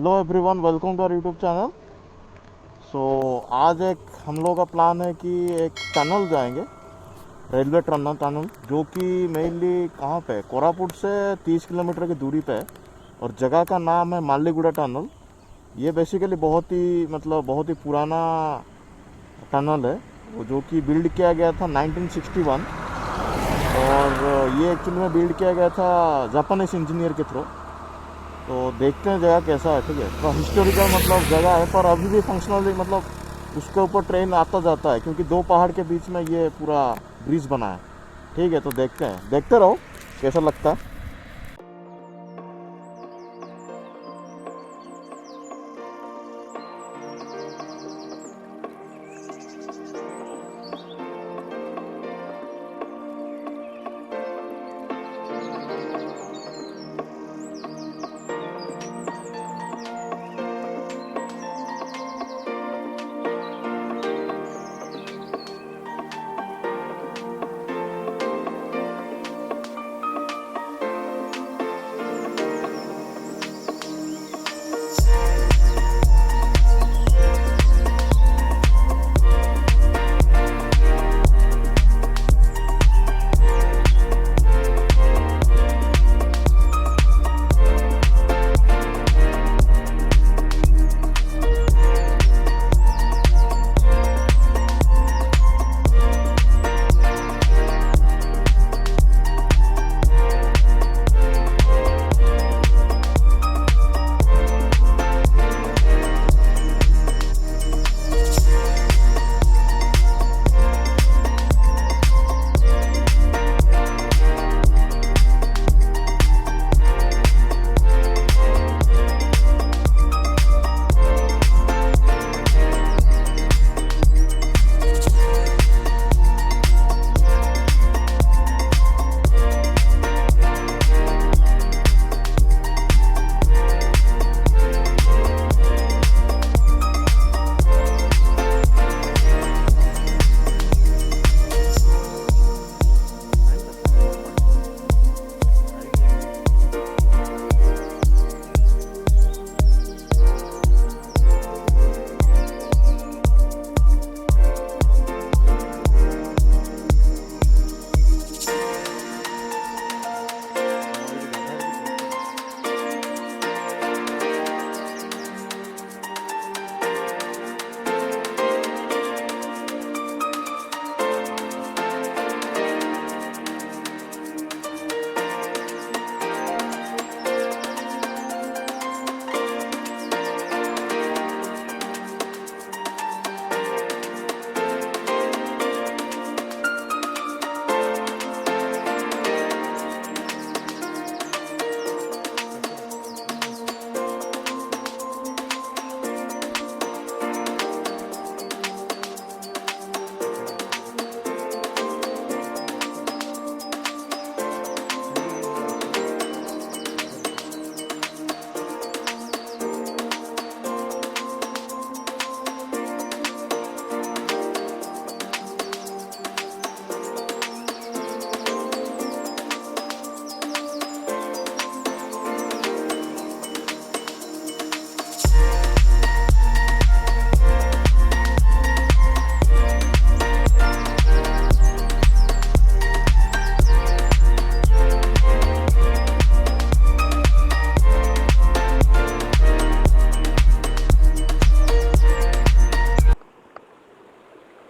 Hello everyone, welcome to our YouTube channel. So आज एक हम लोग का प्लान है कि एक टनल जाएंगे, रेलवे टनल जो कि मेनली कहाँ पे है, कोरापुट से 30 किलोमीटर की दूरी पे है और जगह का नाम है मालीगुड़ा टनल। ये बेसिकली बहुत ही पुराना टनल है, वो जो कि बिल्ड किया गया था 1961। और ये एक्चुअली में बिल्ड किया गया था जापानीज इंजीनियर के थ्रू। तो देखते हैं जगह कैसा है। ठीक है, तो हिस्टोरिकल जगह है, पर अभी भी फंक्शनली उसके ऊपर ट्रेन आता जाता है, क्योंकि दो पहाड़ के बीच में ये पूरा ब्रिज बना है। ठीक है, तो देखते रहो कैसा लगता है।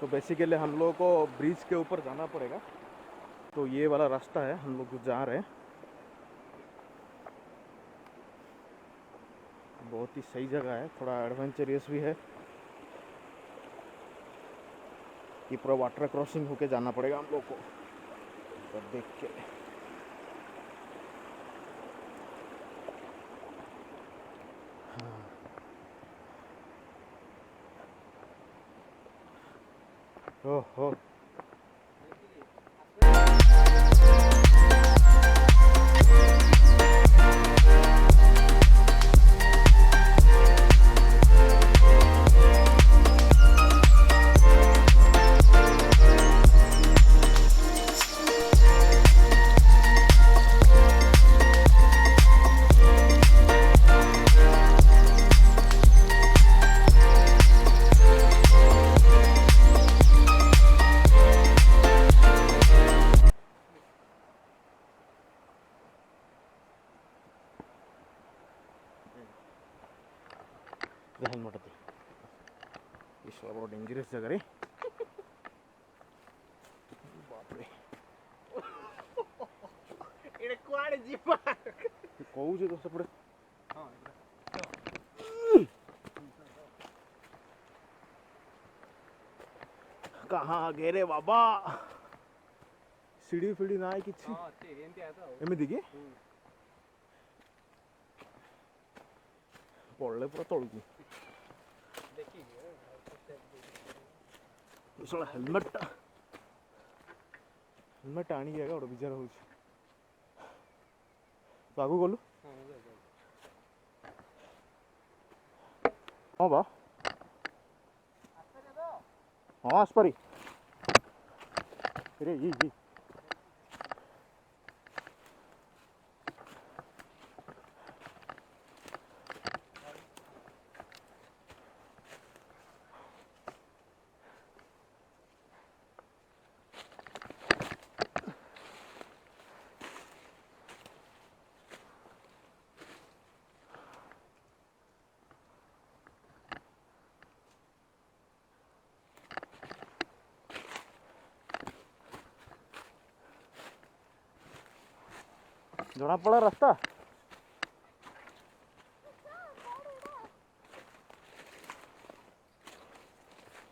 तो बेसिकली हम लोगों को ब्रिज के ऊपर जाना पड़ेगा। तो ये वाला रास्ता है, हम लोग जा रहे हैं। बहुत ही सही जगह है, थोड़ा एडवेंचरस भी है कि पूरा वाटर क्रॉसिंग होके जाना पड़ेगा हम लोग को। तो देख के ओहो, हेल्मेट बहुत डेंजरस जगह रे बाप रे एडे कुआडे जीवा कहू तो सेपटे कहाँ गेरे बाबा सीढ़ी फिड़ी ना कि एमती कि पड़े पूरा तलू हेलमेट हेलमेट आनी गोटे विचार हो आगू गलु हाँ बा हाँ आसपारी रे ये जना पड़ा रास्ता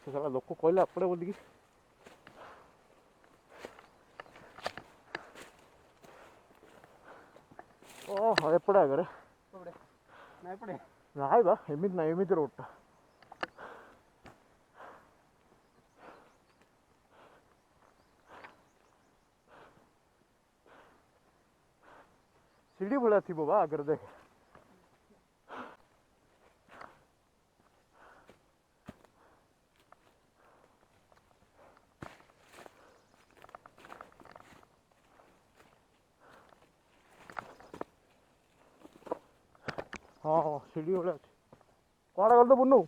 सारा लोक कहले आपड़े बोलिकी ओह एपड़े आगे ना बा एमती रोडटा सीढ़ी भाया थी बा आगे देख हाँ हाँ सीढ़ी भाया कौन गल तो बुनू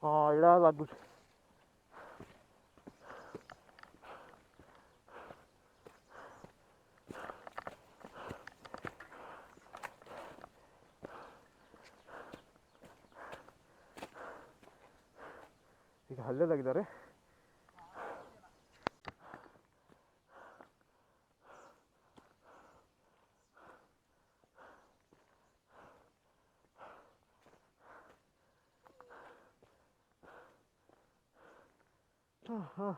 हाँ यहाँ लगुच हल्ले लगे रे हाँ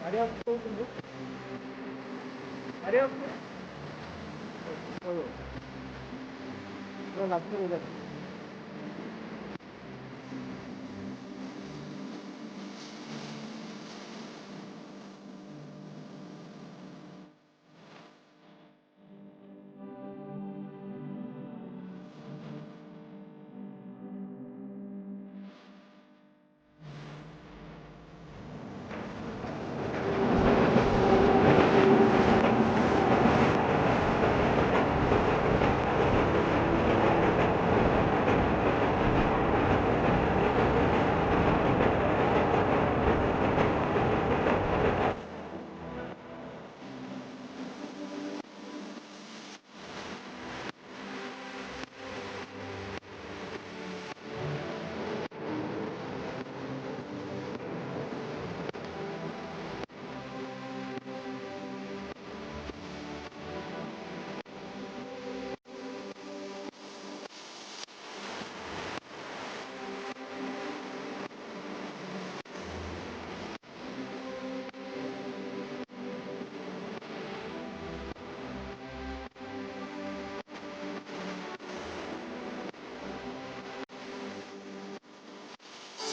अरे आपको अरे आपको